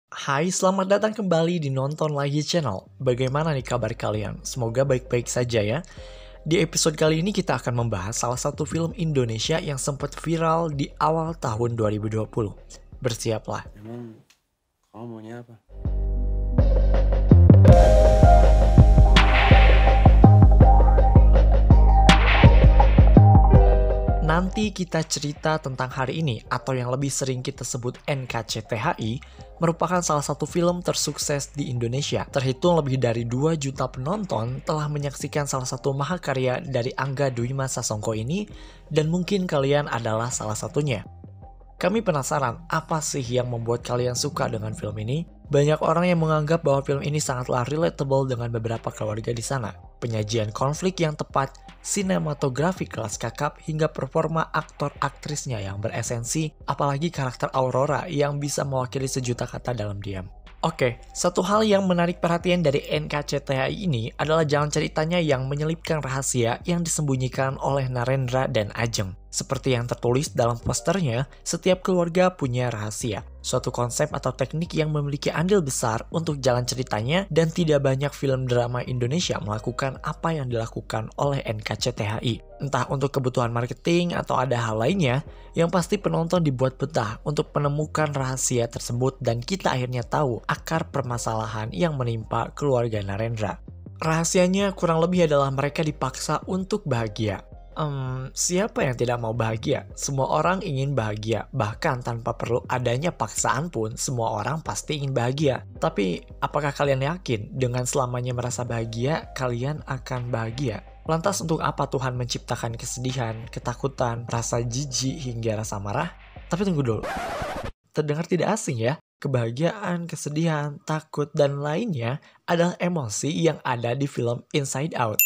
Hai, selamat datang kembali di Nonton Lagi Channel. Bagaimana nih kabar kalian? Semoga baik-baik saja ya. Di episode kali ini kita akan membahas salah satu film Indonesia yang sempat viral di awal tahun 2020. Bersiaplah. Emang kamu maunya apa? Nanti kita cerita tentang hari ini, atau yang lebih sering kita sebut NKCTHI, merupakan salah satu film tersukses di Indonesia. Terhitung lebih dari 2 juta penonton telah menyaksikan salah satu mahakarya dari Angga Dwi Masa Songko ini, dan mungkin kalian adalah salah satunya. Kami penasaran, apa sih yang membuat kalian suka dengan film ini? Banyak orang yang menganggap bahwa film ini sangatlah relatable dengan beberapa keluarga di sana. Penyajian konflik yang tepat, sinematografi kelas kakap, hingga performa aktor-aktrisnya yang beresensi, apalagi karakter Aurora yang bisa mewakili sejuta kata dalam diam. Oke, satu hal yang menarik perhatian dari NKCTHI ini adalah jalan ceritanya yang menyelipkan rahasia yang disembunyikan oleh Narendra dan Ajeng. Seperti yang tertulis dalam posternya, setiap keluarga punya rahasia. Suatu konsep atau teknik yang memiliki andil besar untuk jalan ceritanya, dan tidak banyak film drama Indonesia melakukan apa yang dilakukan oleh NKCTHI. Entah untuk kebutuhan marketing atau ada hal lainnya, yang pasti penonton dibuat betah untuk menemukan rahasia tersebut dan kita akhirnya tahu akar permasalahan yang menimpa keluarga Narendra. Rahasianya kurang lebih adalah mereka dipaksa untuk bahagia. Siapa yang tidak mau bahagia? Semua orang ingin bahagia, bahkan tanpa perlu adanya paksaan pun semua orang pasti ingin bahagia. Tapi, apakah kalian yakin dengan selamanya merasa bahagia, kalian akan bahagia? Lantas untuk apa Tuhan menciptakan kesedihan, ketakutan, rasa jijik hingga rasa marah? Tapi tunggu dulu. Terdengar tidak asing ya? Kebahagiaan, kesedihan, takut, dan lainnya adalah emosi yang ada di film Inside Out.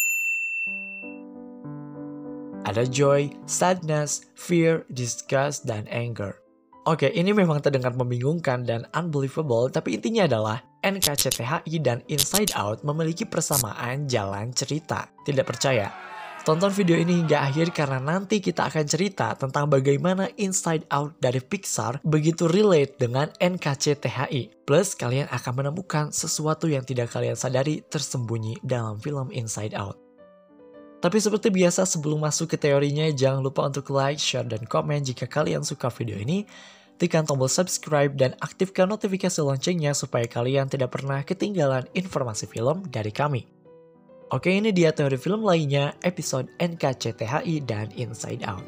Ada joy, sadness, fear, disgust, dan anger. Oke, ini memang terdengar membingungkan dan unbelievable, tapi intinya adalah NKCTHI dan Inside Out memiliki persamaan jalan cerita. Tidak percaya? Tonton video ini hingga akhir karena nanti kita akan cerita tentang bagaimana Inside Out dari Pixar begitu relate dengan NKCTHI. Plus, kalian akan menemukan sesuatu yang tidak kalian sadari tersembunyi dalam film Inside Out. Tapi seperti biasa sebelum masuk ke teorinya, jangan lupa untuk like, share, dan komen jika kalian suka video ini. Tekan tombol subscribe dan aktifkan notifikasi loncengnya supaya kalian tidak pernah ketinggalan informasi film dari kami. Oke, ini dia teori film lainnya, episode NKCTHI dan Inside Out.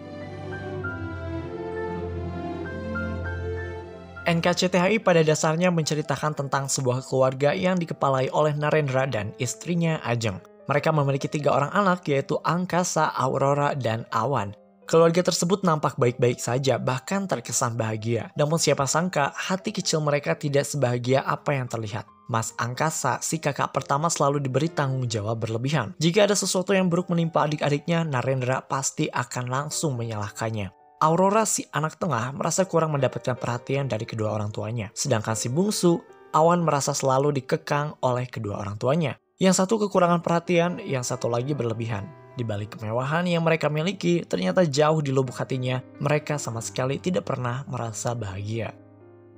NKCTHI pada dasarnya menceritakan tentang sebuah keluarga yang dikepalai oleh Narendra dan istrinya Ajeng. Mereka memiliki 3 orang anak, yaitu Angkasa, Aurora, dan Awan. Keluarga tersebut nampak baik-baik saja, bahkan terkesan bahagia. Namun siapa sangka, hati kecil mereka tidak sebahagia apa yang terlihat. Mas Angkasa, si kakak pertama, selalu diberi tanggung jawab berlebihan. Jika ada sesuatu yang buruk menimpa adik-adiknya, Narendra pasti akan langsung menyalahkannya. Aurora, si anak tengah, merasa kurang mendapatkan perhatian dari kedua orang tuanya. Sedangkan si bungsu, Awan, merasa selalu dikekang oleh kedua orang tuanya. Yang satu kekurangan perhatian, yang satu lagi berlebihan. Di balik kemewahan yang mereka miliki, ternyata jauh di lubuk hatinya, mereka sama sekali tidak pernah merasa bahagia.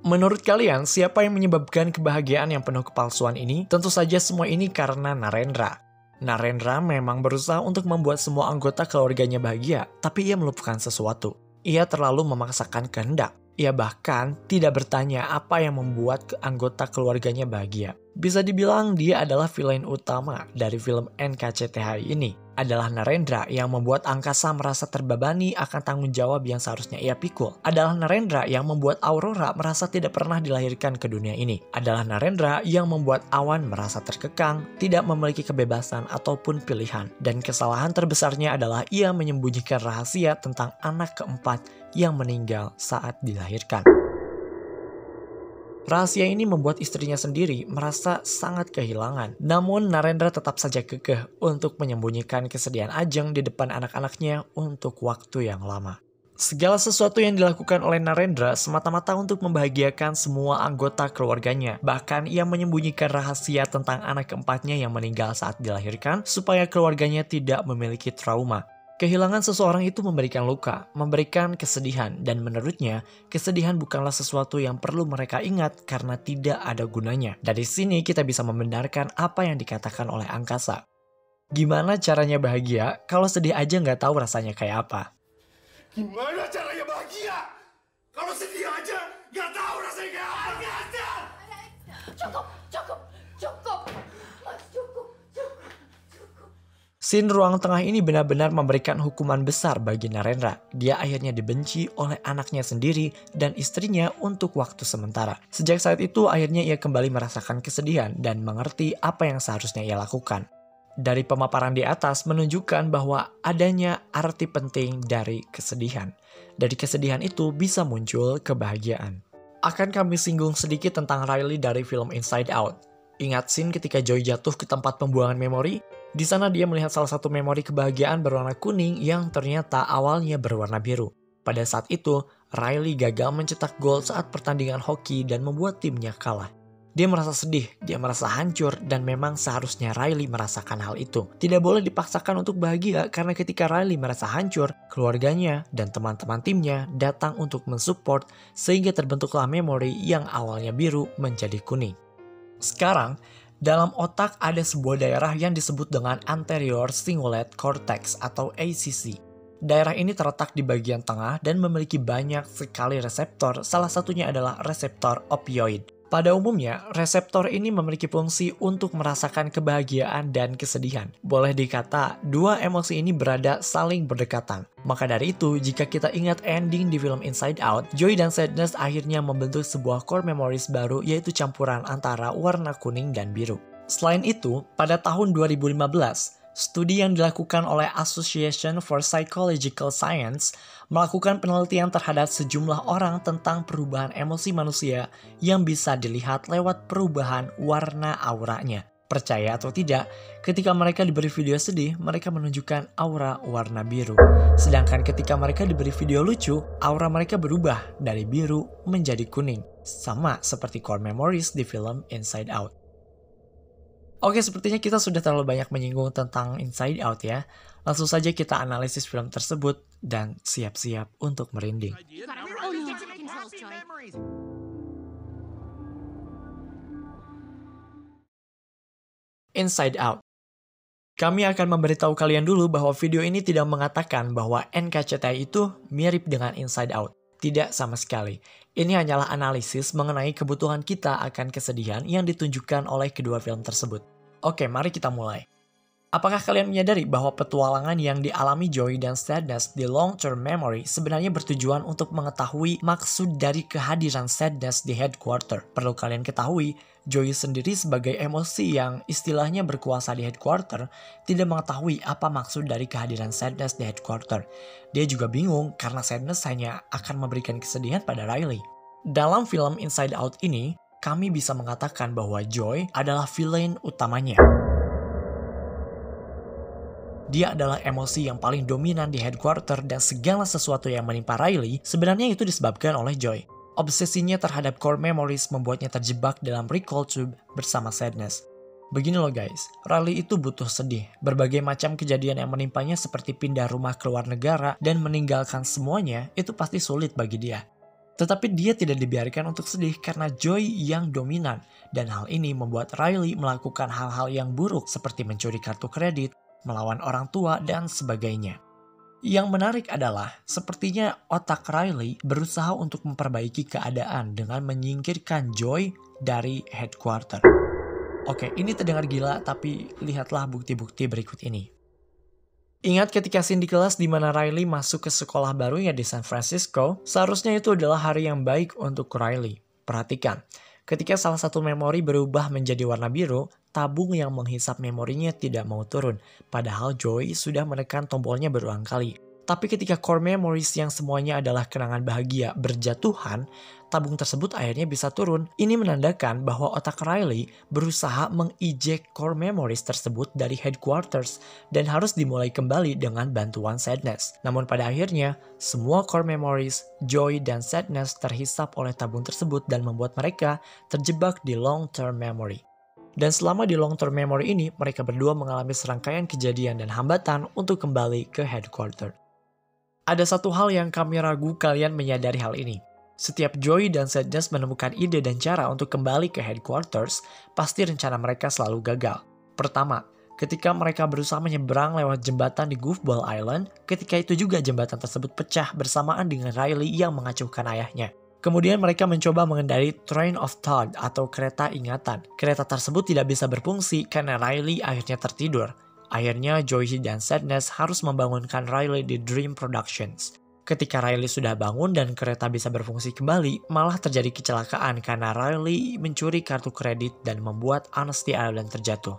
Menurut kalian, siapa yang menyebabkan kebahagiaan yang penuh kepalsuan ini? Tentu saja semua ini karena Narendra. Narendra memang berusaha untuk membuat semua anggota keluarganya bahagia, tapi ia melupakan sesuatu. Ia terlalu memaksakan kehendak. Ia bahkan tidak bertanya apa yang membuat anggota keluarganya bahagia. Bisa dibilang dia adalah villain utama dari film NKCTHI ini. Adalah Narendra yang membuat Angkasa merasa terbebani akan tanggung jawab yang seharusnya ia pikul. Adalah Narendra yang membuat Aurora merasa tidak pernah dilahirkan ke dunia ini. Adalah Narendra yang membuat Awan merasa terkekang, tidak memiliki kebebasan ataupun pilihan. Dan kesalahan terbesarnya adalah ia menyembunyikan rahasia tentang anak keempat yang meninggal saat dilahirkan. Rahasia ini membuat istrinya sendiri merasa sangat kehilangan. Namun Narendra tetap saja kekeh untuk menyembunyikan kesedihan Ajeng di depan anak-anaknya untuk waktu yang lama. Segala sesuatu yang dilakukan oleh Narendra semata-mata untuk membahagiakan semua anggota keluarganya. Bahkan ia menyembunyikan rahasia tentang anak keempatnya yang meninggal saat dilahirkan supaya keluarganya tidak memiliki trauma. Kehilangan seseorang itu memberikan luka, memberikan kesedihan, dan menurutnya, kesedihan bukanlah sesuatu yang perlu mereka ingat karena tidak ada gunanya. Dari sini kita bisa membenarkan apa yang dikatakan oleh angkasa. Gimana caranya bahagia kalau sedih aja nggak tahu rasanya kayak apa? Gimana caranya bahagia kalau sedih aja nggak tahu rasanya kayak apa? Cukup. Scene ruang tengah ini benar-benar memberikan hukuman besar bagi Narendra. Dia akhirnya dibenci oleh anaknya sendiri dan istrinya untuk waktu sementara. Sejak saat itu akhirnya ia kembali merasakan kesedihan dan mengerti apa yang seharusnya ia lakukan. Dari pemaparan di atas menunjukkan bahwa adanya arti penting dari kesedihan. Dari kesedihan itu bisa muncul kebahagiaan. Akan kami singgung sedikit tentang Riley dari film Inside Out. Ingat scene ketika Joy jatuh ke tempat pembuangan memori? Di sana dia melihat salah satu memori kebahagiaan berwarna kuning yang ternyata awalnya berwarna biru. Pada saat itu, Riley gagal mencetak gol saat pertandingan hoki dan membuat timnya kalah. Dia merasa sedih, dia merasa hancur, dan memang seharusnya Riley merasakan hal itu. Tidak boleh dipaksakan untuk bahagia karena ketika Riley merasa hancur, keluarganya dan teman-teman timnya datang untuk mensupport sehingga terbentuklah memori yang awalnya biru menjadi kuning. Sekarang, dalam otak ada sebuah daerah yang disebut dengan Anterior Cingulate Cortex atau ACC. Daerah ini terletak di bagian tengah dan memiliki banyak sekali reseptor, salah satunya adalah reseptor opioid. Pada umumnya, reseptor ini memiliki fungsi untuk merasakan kebahagiaan dan kesedihan. Boleh dikata, dua emosi ini berada saling berdekatan. Maka dari itu, jika kita ingat ending di film Inside Out, Joy dan Sadness akhirnya membentuk sebuah core memories baru yaitu campuran antara warna kuning dan biru. Selain itu, pada tahun 2015, studi yang dilakukan oleh Association for Psychological Science melakukan penelitian terhadap sejumlah orang tentang perubahan emosi manusia yang bisa dilihat lewat perubahan warna auranya. Percaya atau tidak, ketika mereka diberi video sedih, mereka menunjukkan aura warna biru. Sedangkan ketika mereka diberi video lucu, aura mereka berubah dari biru menjadi kuning. Sama seperti core memories di film Inside Out. Oke, sepertinya kita sudah terlalu banyak menyinggung tentang Inside Out ya. Langsung saja kita analisis film tersebut dan siap-siap untuk merinding. Inside Out. Kami akan memberitahu kalian dulu bahwa video ini tidak mengatakan bahwa NKCTI itu mirip dengan Inside Out. Tidak sama sekali. Ini hanyalah analisis mengenai kebutuhan kita akan kesedihan yang ditunjukkan oleh kedua film tersebut. Oke, mari kita mulai. Apakah kalian menyadari bahwa petualangan yang dialami Joy dan Sadness di long-term memory sebenarnya bertujuan untuk mengetahui maksud dari kehadiran Sadness di headquarter? Perlu kalian ketahui, Joy sendiri sebagai emosi yang istilahnya berkuasa di headquarter tidak mengetahui apa maksud dari kehadiran Sadness di headquarter. Dia juga bingung karena Sadness hanya akan memberikan kesedihan pada Riley. Dalam film Inside Out ini, kami bisa mengatakan bahwa Joy adalah villain utamanya. Dia adalah emosi yang paling dominan di headquarter dan segala sesuatu yang menimpa Riley sebenarnya itu disebabkan oleh Joy. Obsesinya terhadap core memories membuatnya terjebak dalam recall tube bersama Sadness. Begini loh guys, Riley itu butuh sedih. Berbagai macam kejadian yang menimpanya seperti pindah rumah ke luar negara dan meninggalkan semuanya itu pasti sulit bagi dia. Tetapi dia tidak dibiarkan untuk sedih karena Joy yang dominan. Dan hal ini membuat Riley melakukan hal-hal yang buruk seperti mencuri kartu kredit, melawan orang tua, dan sebagainya. Yang menarik adalah, sepertinya otak Riley berusaha untuk memperbaiki keadaan dengan menyingkirkan Joy dari headquarter. Oke, ini terdengar gila, tapi lihatlah bukti-bukti berikut ini. Ingat ketika scene di kelas di mana Riley masuk ke sekolah barunya di San Francisco, seharusnya itu adalah hari yang baik untuk Riley. Perhatikan, ketika salah satu memori berubah menjadi warna biru, tabung yang menghisap memorinya tidak mau turun, padahal Joy sudah menekan tombolnya berulang kali. Tapi ketika core memories yang semuanya adalah kenangan bahagia berjatuhan, tabung tersebut akhirnya bisa turun. Ini menandakan bahwa otak Riley berusaha mengeject core memories tersebut dari headquarters dan harus dimulai kembali dengan bantuan Sadness. Namun pada akhirnya, semua core memories, Joy, dan Sadness terhisap oleh tabung tersebut dan membuat mereka terjebak di long-term memory. Dan selama di long term memory ini, mereka berdua mengalami serangkaian kejadian dan hambatan untuk kembali ke headquarters. Ada satu hal yang kami ragu kalian menyadari hal ini. Setiap Joey dan Sadness menemukan ide dan cara untuk kembali ke headquarters, pasti rencana mereka selalu gagal. Pertama, ketika mereka berusaha menyeberang lewat jembatan di Goofball Island, ketika itu juga jembatan tersebut pecah bersamaan dengan Riley yang mengacuhkan ayahnya. Kemudian mereka mencoba mengendarai Train of Thought atau kereta ingatan. Kereta tersebut tidak bisa berfungsi karena Riley akhirnya tertidur. Akhirnya Joey dan Sadness harus membangunkan Riley di Dream Productions. Ketika Riley sudah bangun dan kereta bisa berfungsi kembali, malah terjadi kecelakaan karena Riley mencuri kartu kredit dan membuat Honesty Island terjatuh.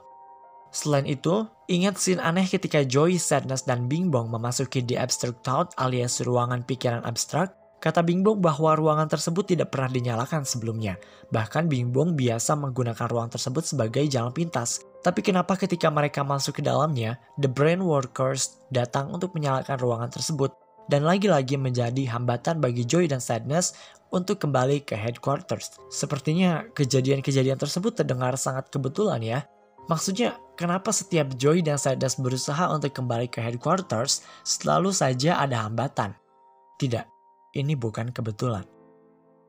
Selain itu, ingat scene aneh ketika Joey, Sadness, dan Bing Bong memasuki The Abstract Thought alias ruangan pikiran abstrak. Kata Bing Bong bahwa ruangan tersebut tidak pernah dinyalakan sebelumnya. Bahkan Bing Bong biasa menggunakan ruang tersebut sebagai jalan pintas. Tapi kenapa ketika mereka masuk ke dalamnya, The Brain Workers datang untuk menyalakan ruangan tersebut dan lagi-lagi menjadi hambatan bagi Joey dan Sadness untuk kembali ke headquarters. Sepertinya kejadian-kejadian tersebut terdengar sangat kebetulan ya. Maksudnya, kenapa setiap Joey dan Sadness berusaha untuk kembali ke headquarters, selalu saja ada hambatan? Tidak. Ini bukan kebetulan.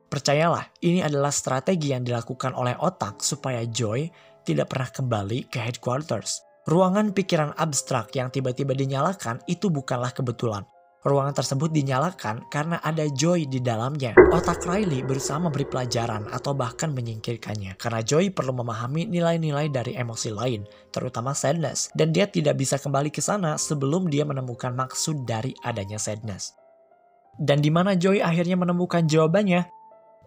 Percayalah, ini adalah strategi yang dilakukan oleh otak supaya Joey tidak pernah kembali ke headquarters. Ruangan pikiran abstrak yang tiba-tiba dinyalakan itu bukanlah kebetulan. Ruangan tersebut dinyalakan karena ada Joey di dalamnya. Otak Riley berusaha memberi pelajaran atau bahkan menyingkirkannya. Karena Joey perlu memahami nilai-nilai dari emosi lain, terutama sadness. Dan dia tidak bisa kembali ke sana sebelum dia menemukan maksud dari adanya sadness. Dan di mana Joey akhirnya menemukan jawabannya?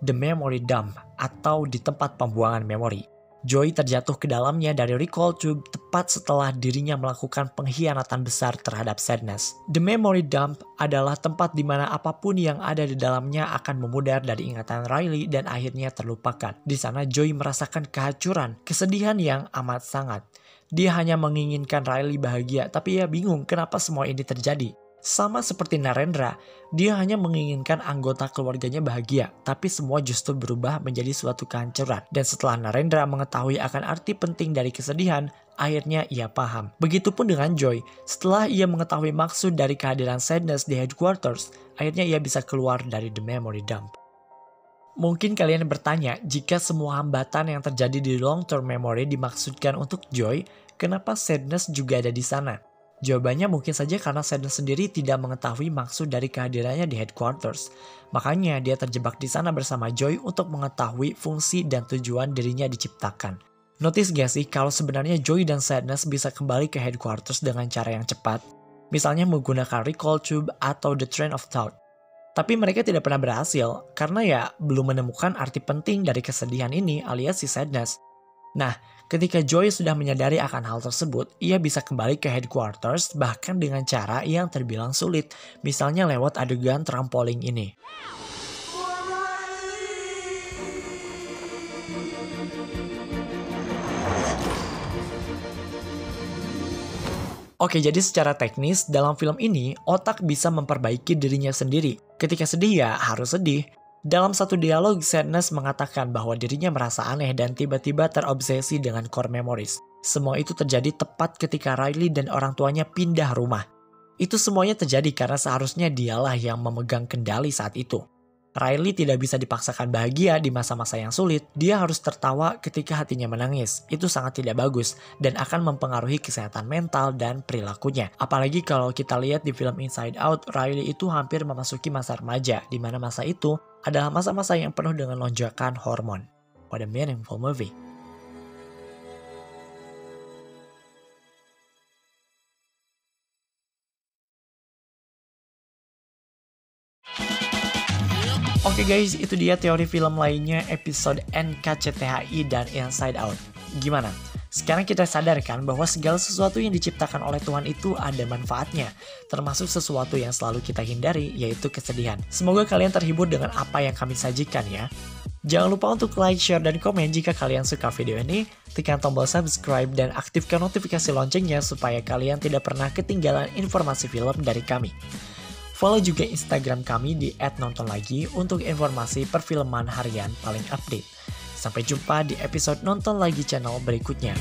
The Memory Dump atau di tempat pembuangan memori. Joey terjatuh ke dalamnya dari recall tube tepat setelah dirinya melakukan pengkhianatan besar terhadap sadness. The Memory Dump adalah tempat di mana apapun yang ada di dalamnya akan memudar dari ingatan Riley dan akhirnya terlupakan. Di sana Joey merasakan kehancuran, kesedihan yang amat sangat. Dia hanya menginginkan Riley bahagia, tapi ia bingung kenapa semua ini terjadi. Sama seperti Narendra, dia hanya menginginkan anggota keluarganya bahagia, tapi semua justru berubah menjadi suatu kehancuran. Dan setelah Narendra mengetahui akan arti penting dari kesedihan, akhirnya ia paham. Begitupun dengan Joy, setelah ia mengetahui maksud dari kehadiran sadness di headquarters, akhirnya ia bisa keluar dari The Memory Dump. Mungkin kalian bertanya, jika semua hambatan yang terjadi di long term memory dimaksudkan untuk Joy, kenapa sadness juga ada di sana? Jawabannya mungkin saja karena Sadness sendiri tidak mengetahui maksud dari kehadirannya di headquarters. Makanya dia terjebak di sana bersama Joy untuk mengetahui fungsi dan tujuan dirinya diciptakan. Notice gak sih kalau sebenarnya Joy dan Sadness bisa kembali ke headquarters dengan cara yang cepat? Misalnya menggunakan recall tube atau the train of thought. Tapi mereka tidak pernah berhasil karena ya belum menemukan arti penting dari kesedihan ini alias si Sadness. Nah, ketika Joy sudah menyadari akan hal tersebut, ia bisa kembali ke headquarters bahkan dengan cara yang terbilang sulit, misalnya lewat adegan trampolin ini. Oke, jadi secara teknis, dalam film ini, otak bisa memperbaiki dirinya sendiri. Ketika sedih ya harus sedih. Dalam satu dialog, Sadness mengatakan bahwa dirinya merasa aneh dan tiba-tiba terobsesi dengan core memories. Semua itu terjadi tepat ketika Riley dan orang tuanya pindah rumah. Itu semuanya terjadi karena seharusnya dialah yang memegang kendali saat itu. Riley tidak bisa dipaksakan bahagia di masa-masa yang sulit. Dia harus tertawa ketika hatinya menangis. Itu sangat tidak bagus dan akan mempengaruhi kesehatan mental dan perilakunya. Apalagi kalau kita lihat di film Inside Out, Riley itu hampir memasuki masa remaja, di mana masa itu adalah masa-masa yang penuh dengan lonjakan hormon. What a meaningful movie. Oke guys, itu dia teori film lainnya episode NKCTHI dan Inside Out. Gimana? Sekarang kita sadarkan bahwa segala sesuatu yang diciptakan oleh Tuhan itu ada manfaatnya, termasuk sesuatu yang selalu kita hindari, yaitu kesedihan. Semoga kalian terhibur dengan apa yang kami sajikan ya. Jangan lupa untuk like, share, dan komen jika kalian suka video ini, tekan tombol subscribe dan aktifkan notifikasi loncengnya supaya kalian tidak pernah ketinggalan informasi film dari kami. Follow juga Instagram kami di @nontonlagi untuk informasi perfilman harian paling update. Sampai jumpa di episode Nonton Lagi channel berikutnya.